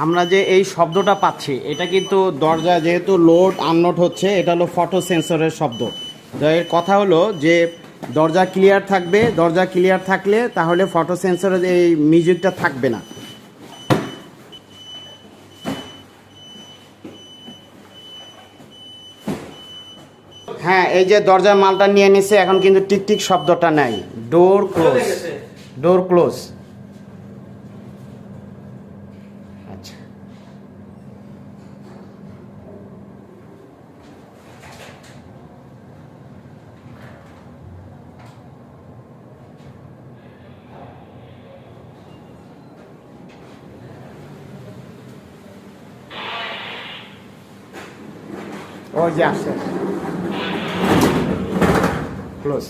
আমরা যে এই শব্দটা পাচ্ছি এটা কিন্তু দরজা যেহেতু লোড আনলোড হচ্ছে, এটা হলো ফটো সেন্সরের শব্দ। তো এর কথা হলো যে দরজা ক্লিয়ার থাকবে, দরজা ক্লিয়ার থাকলে তাহলে ফটো সেন্সরের এই মিউজিকটা থাকবে না। হ্যাঁ, এই যে দরজার মালটা নিয়ে নিছে, এখন কিন্তু টিকটিক শব্দটা নাই। ডোর ক্লোজ, ডোর ক্লোজ। আচ্ছা, ওই যে আসছে ক্লোজ।